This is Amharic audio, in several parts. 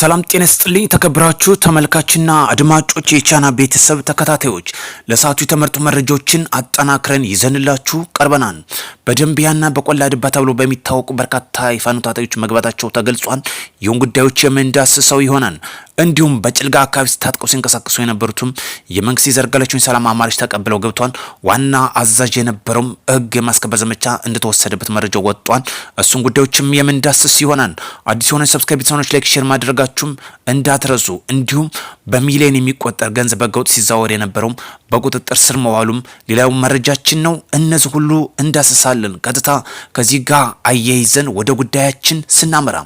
ሰላም ጤና ይስጥልኝ ተከብራችሁ ተመልካችና አድማጮች የቻና ቤተሰብ ተከታታዮች ለሰዓቱ የተመረጡ መረጃዎችን አጠናክረን ይዘንላችሁ ቀርበናል። በደንቢያና በቆላ ድባ ተብሎ በሚታወቁ በርካታ የፋኖ ታጣቂዎች መግባታቸው ተገልጿል። ይሁን ጉዳዮች የምንዳስሰው ይሆናል። እንዲሁም በጭልጋ አካባቢ ታጥቀው ሲንቀሳቀሱ የነበሩትም የመንግስት የዘረጋላቸውን ሰላም አማራጭ ተቀብለው ገብቷል። ዋና አዛዥ የነበረው ህግ የማስከበር ዘመቻ እንደተወሰደበት መረጃው ወጥቷል። እሱን ጉዳዮችም የምንዳስስ ይሆናል። አዲስ የሆነ ሰብስክራይብ ሆኖች ላይክ ሼር ማድረጋችሁም እንዳትረሱ። እንዲሁም በሚሊዮን የሚቆጠር ገንዘብ በገውጥ ሲዛወር የነበረው በቁጥጥር ስር መዋሉም ሌላው መረጃችን ነው። እነዚህ ሁሉ እንዳስሳለን። ቀጥታ ከዚህ ጋር አያይዘን ወደ ጉዳያችን ስናመራ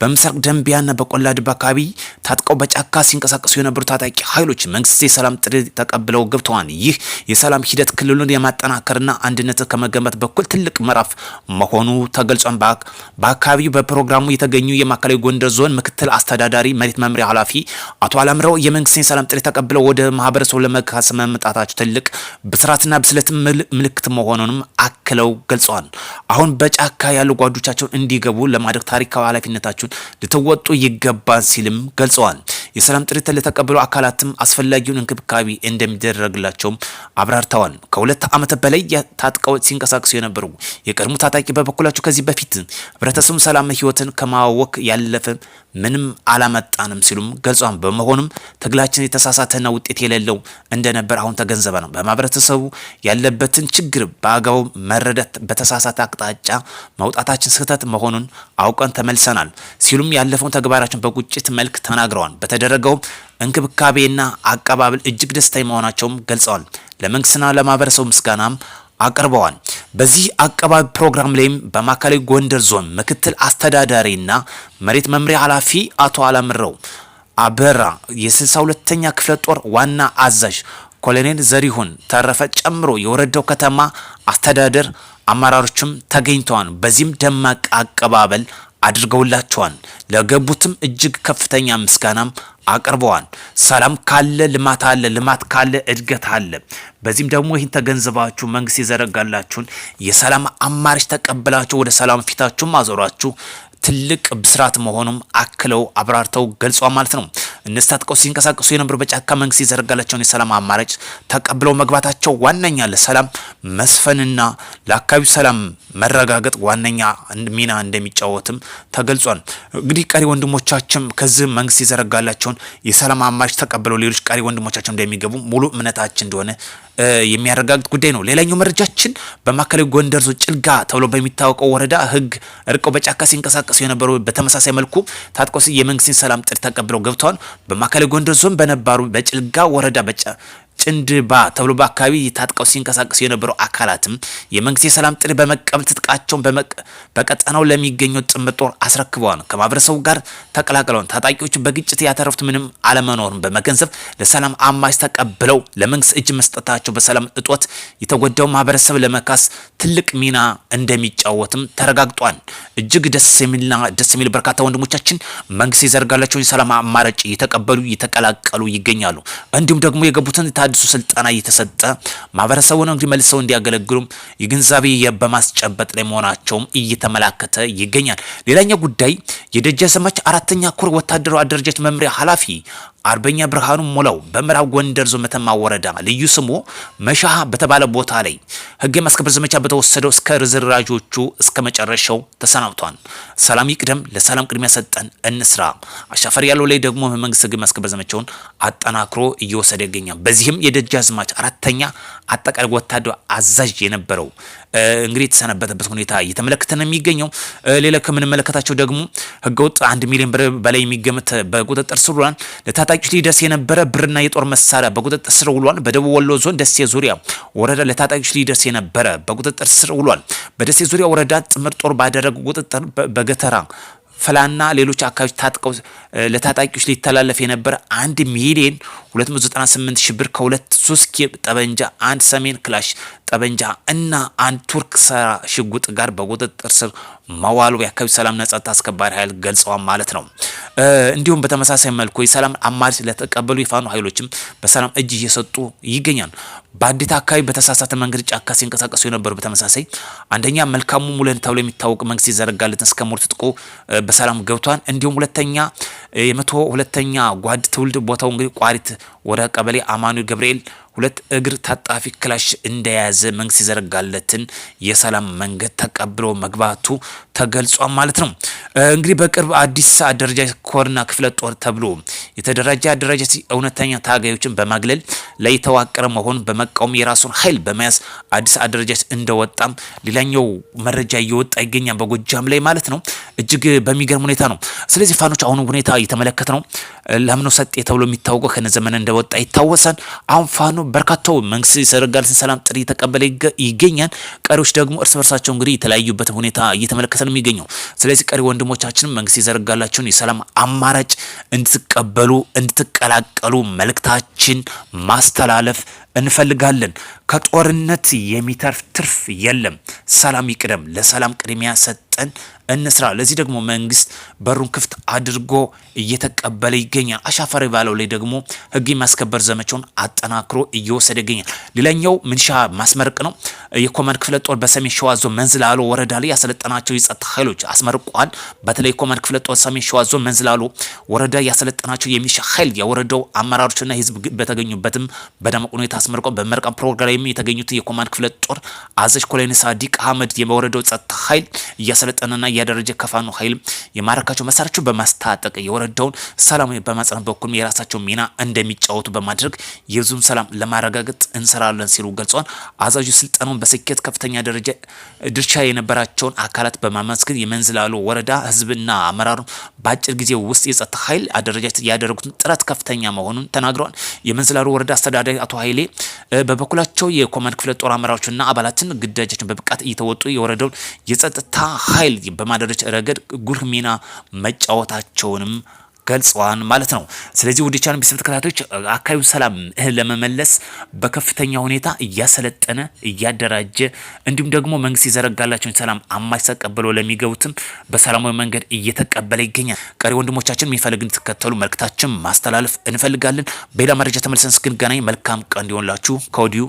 በምስራቅ ደንቢያና በቆላ ድባ አካባቢ ታጥቀው በጫካ ሲንቀሳቀሱ የነበሩ ታጣቂ ኃይሎች መንግስት የሰላም ጥሪ ተቀብለው ገብተዋል። ይህ የሰላም ሂደት ክልሉን የማጠናከርና አንድነት ከመገንባት በኩል ትልቅ ምዕራፍ መሆኑ ተገልጿል። በአካባቢው በፕሮግራሙ የተገኙ የማዕከላዊ ጎንደር ዞን ምክትል አስተዳዳሪ መሬት መምሪያ ኃላፊ አቶ አላምረው የመንግስት የሰላም ጥሪ ተቀብለው ወደ ማህበረሰቡ ለመካስ መምጣታቸው ትልቅ ብስራትና ብስለት ምልክት መሆኑንም አክለው ገልጸዋል። አሁን በጫካ ያሉ ጓዶቻቸውን እንዲገቡ ለማድረግ ታሪካዊ ኃላፊነታቸውን ልትወጡ ይገባል ሲልም ገልጸዋል። የሰላም ጥሪ ለተቀበሉ አካላትም አስፈላጊውን እንክብካቤ እንደሚደረግላቸውም አብራርተዋል። ከሁለት ዓመት በላይ ታጥቀው ሲንቀሳቀሱ የነበሩ የቀድሞ ታጣቂ በበኩላቸው ከዚህ በፊት ህብረተሰቡ ሰላም ህይወትን ከማወክ ያለፈ ምንም አላመጣንም ሲሉም ገልጿል። በመሆኑም ትግላችን የተሳሳተና ውጤት የሌለው እንደነበር አሁን ተገንዘበናል። በማህበረሰቡ ያለበትን ችግር በአግባቡ መረዳት በተሳሳተ አቅጣጫ መውጣታችን ስህተት መሆኑን አውቀን ተመልሰናል ሲሉም ያለፈውን ተግባራቸውን በቁጭት መልክ ተናግረዋል። በተደረገው እንክብካቤና አቀባበል እጅግ ደስተኛ መሆናቸውም ገልጸዋል። ለመንግስትና ለማህበረሰቡ ምስጋናም አቅርበዋል። በዚህ አቀባበል ፕሮግራም ላይም በማዕከላዊ ጎንደር ዞን ምክትል አስተዳዳሪና መሬት መምሪያ ኃላፊ አቶ አላምረው አበራ የ62ኛ ክፍለ ጦር ዋና አዛዥ ኮሎኔል ዘሪሁን ተረፈ ጨምሮ የወረዳው ከተማ አስተዳደር አመራሮችም ተገኝተዋል። በዚህም ደማቅ አቀባበል አድርገውላቸዋል። ለገቡትም እጅግ ከፍተኛ ምስጋናም አቅርበዋል። ሰላም ካለ ልማት አለ፣ ልማት ካለ እድገት አለ። በዚህም ደግሞ ይህን ተገንዝባችሁ መንግስት የዘረጋላችሁን የሰላም አማራጭ ተቀብላችሁ ወደ ሰላም ፊታችሁም አዞራችሁ ትልቅ ብስራት መሆኑም አክለው አብራርተው ገልጿል ማለት ነው። እነዚህ ታጥቀው ሲንቀሳቀሱ የነበሩ በጫካ መንግስት የዘረጋላቸውን የሰላም አማራጭ ተቀብለው መግባታቸው ዋነኛ ለሰላም መስፈንና ለአካባቢው ሰላም መረጋገጥ ዋነኛ ሚና እንደሚጫወትም ተገልጿል። እንግዲህ ቀሪ ወንድሞቻችን ከዚህ መንግስት የዘረጋላቸውን የሰላም አማራጭ ተቀብለው ሌሎች ቀሪ ወንድሞቻችን እንደሚገቡ ሙሉ እምነታችን እንደሆነ የሚያረጋግጥ ጉዳይ ነው። ሌላኛው መረጃችን በማዕከላዊ ጎንደር ዞን ጭልጋ ተብሎ በሚታወቀው ወረዳ ህግ እርቀው በጫካ ሲንቀሳቀሱ የነበሩ በተመሳሳይ መልኩ ታጥቀው የመንግስትን ሰላም ጥሪ ተቀብለው ገብተዋል። በማዕከላዊ ጎንደር ዞን በነባሩ በጭልጋ ወረዳ ጭንድባ ተብሎ በአካባቢ ታጥቀው ሲንቀሳቀሱ የነበሩ አካላትም የመንግስት የሰላም ጥሪ በመቀበል ትጥቃቸውን በቀጠናው ለሚገኙት ጥምር ጦር አስረክበዋል። ከማህበረሰቡ ጋር ተቀላቅለዋል። ታጣቂዎች በግጭት ያተረፉት ምንም አለመኖሩን በመገንዘብ ለሰላም አማራጭ ተቀብለው ለመንግስት እጅ መስጠታቸው በሰላም እጦት የተጎዳው ማህበረሰብ ለመካስ ትልቅ ሚና እንደሚጫወትም ተረጋግጧል። እጅግ ደስ የሚል በርካታ ወንድሞቻችን መንግስት የዘረጋላቸውን የሰላም አማራጭ እየተቀበሉ እየተቀላቀሉ ይገኛሉ። እንዲሁም ደግሞ የገቡትን አዲሱ ስልጠና እየተሰጠ ማህበረሰቡን እንግዲህ መልሰው እንዲያገለግሉም የግንዛቤ በማስጨበጥ ላይ መሆናቸውም እየተመላከተ ይገኛል። ሌላኛው ጉዳይ የደጃዝማች አራተኛ ኮር ወታደራዊ አደረጃጀት መምሪያ ኃላፊ አርበኛ ብርሃኑ ሞላው በምዕራብ ጎንደር ዞን መተማ ወረዳ ልዩ ስሙ መሻሃ በተባለ ቦታ ላይ ህግ የማስከበር ዘመቻ በተወሰደው እስከ ርዝራዦቹ እስከ መጨረሻው ተሰናብቷል። ሰላም ይቅደም፣ ለሰላም ቅድሚያ ሰጠን እንስራ። አሻፈር ያለው ላይ ደግሞ መንግስት ህግ የማስከበር ዘመቻውን አጠናክሮ እየወሰደ ይገኛል። በዚህም የደጃዝማች አራተኛ አጠቃላይ ወታደራዊ አዛዥ የነበረው እንግዲህ የተሰነበተበት ሁኔታ እየተመለከተ ነው የሚገኘው። ሌላ ከምንመለከታቸው ደግሞ ህገወጥ 1 ሚሊዮን ብር በላይ የሚገመት በቁጥጥር ስር ውሏል። ለታጣቂዎች ሊደርስ የነበረ ብርና የጦር መሳሪያ በቁጥጥር ስር ውሏል። በደቡብ ወሎ ዞን ደሴ ዙሪያ ወረዳ ለታጣቂዎች ሊደርስ የነበረ በቁጥጥር ስር ውሏል። በደሴ ዙሪያ ወረዳ ጥምር ጦር ባደረገ ቁጥጥር በገተራ ፈላና ሌሎች አካባቢዎች ታጥቀው ለታጣቂዎች ሊተላለፍ የነበረ 1 ሚሊዮን 298 ሺህ ብር ከ3 ጠበንጃ፣ 1 ሰሜን ክላሽ ጠበንጃ እና 1 ቱርክ ሰራ ሽጉጥ ጋር በቁጥጥር ስር መዋሉ የአካባቢ ሰላምና ጸጥታ አስከባሪ ኃይል ገልጸዋል ማለት ነው። እንዲሁም በተመሳሳይ መልኩ የሰላም አማራጭ ለተቀበሉ የፋኖ ኃይሎችም በሰላም እጅ እየሰጡ ይገኛል። በአዲት አካባቢ በተሳሳተ መንገድ ጫካ ሲንቀሳቀሱ የነበሩ በተመሳሳይ አንደኛ መልካሙ ሙለን ተብሎ የሚታወቅ መንግስት ይዘረጋለትን እስከ ሞት ጥቆ በሰላም ገብቷል። እንዲሁም ሁለተኛ የ102ኛ ጓድ ትውልድ ቦታው እንግዲህ ቋሪት ወደ ቀበሌ አማኑኤል ገብርኤል 2 እግር ታጣፊ ክላሽ እንደያዘ መንግስት ይዘረጋለትን የሰላም መንገድ ተቀብሎ መግባቱ ተገልጿል ማለት ነው። እንግዲህ በቅርብ አዲስ አደረጃጀት ኮርና ክፍለ ጦር ተብሎ የተደራጀ አደረጃጀት እውነተኛ ታጋዮችን በማግለል ላይ የተዋቀረ መሆኑን በመቃወም የራሱን ኃይል በመያዝ አዲስ አደረጃጀት እንደወጣም ሌላኛው መረጃ እየወጣ ይገኛል በጎጃም ላይ ማለት ነው። እጅግ በሚገርም ሁኔታ ነው። ስለዚህ ፋኖች አሁን ሁኔታ እየተመለከተ ነው። ለምኖ ሰጤ ተብሎ የሚታወቀው ከነዘመነ እንደወጣ ይታወሳል። አሁን ፋኖ በርካታው መንግስት ይዘረጋለትን ሰላም ጥሪ ተቀበለ ይገኛል። ቀሪዎች ደግሞ እርስ በርሳቸው እንግዲህ የተለያዩበት ሁኔታ እየተመለከተ ነው የሚገኘው። ስለዚህ ቀሪ ወንድሞቻችንም መንግስት ይዘረጋላችሁን የሰላም አማራጭ እንድትቀበሉ እንድትቀላቀሉ መልእክታችን ማስተላለፍ እንፈልጋለን። ከጦርነት የሚተርፍ ትርፍ የለም። ሰላም ይቅደም። ለሰላም ቅድሚያ ሰጠን እንስራ። ለዚህ ደግሞ መንግስት በሩን ክፍት አድርጎ እየተቀበለ ይገኛል። አሻፈሪ ባለው ላይ ደግሞ ህግ የማስከበር ዘመቻውን አጠናክሮ እየወሰደ ይገኛል። ሌላኛው ምንሻ ማስመረቅ ነው። የኮማንድ ክፍለ ጦር በሰሜን ሸዋ ዞን መንዝላሎ ወረዳ ላይ ያሰለጠናቸው የጸጥታ ኃይሎች አስመርቋል። በተለይ ኮማንድ ክፍለ ጦር ሰሜን ሸዋ ዞን መንዝላሎ ወረዳ ያሰለጠናቸው የሚሊሻ ኃይል የወረዳው አመራሮችና ህዝብ በተገኙበትም በደማቅ ሁኔታ አስመርቆ በመርቃ ፕሮግራም የተገኙት የኮማንድ ክፍለ ጦር አዛዥ ኮሎኔል ሳዲቅ አህመድ የወረዳው ጸጥታ ኃይል እያሰለጠነና እያደረጀ ከፋኖ ኃይል የማረካቸው መሳሪያቸው በማስታጠቅ የወረዳውን ሰላም በማጽናት በኩል የራሳቸው ሚና እንደሚጫወቱ በማድረግ የህዝቡን ሰላም ለማረጋገጥ እንሰራለን ሲሉ ገልጸዋል። አዛዡ ስልጠናውን በስኬት ከፍተኛ ደረጃ ድርሻ የነበራቸውን አካላት በማመስገን የመንዝላሎ ወረዳ ህዝብና አመራሩ በአጭር ጊዜ ውስጥ የጸጥታ ኃይል አደረጃጀት ያደረጉትን ጥረት ከፍተኛ መሆኑን ተናግረዋል። የመንዝላሎ ወረዳ አስተዳዳሪ አቶ ኃይሌ በበኩላቸው የኮማንድ ክፍለ ጦር አመራሮችና አባላትን ግዳጃቸውን በብቃት እየተወጡ የወረዳውን የጸጥታ ኃይል በማደረጃ ረገድ ጉልህ ሚና መጫወታቸውንም ገልጸዋል ማለት ነው። ስለዚህ ወደ ቻናል ቤተሰብ ተከታታዮች አካባቢው ሰላም ለመመለስ በከፍተኛ ሁኔታ እያሰለጠነ እያደራጀ እንዲሁም ደግሞ መንግስት ይዘረጋላቸውን ሰላም አማራጭ ተቀበለው ለሚገቡትም በሰላማዊ መንገድ እየተቀበለ ይገኛል። ቀሪ ወንድሞቻችን የሚፈልግ እንድትከተሉ መልእክታችን ማስተላለፍ እንፈልጋለን። በሌላ መረጃ ተመልሰን እስክንገናኝ መልካም ቀን እንዲሆንላችሁ ከወዲሁ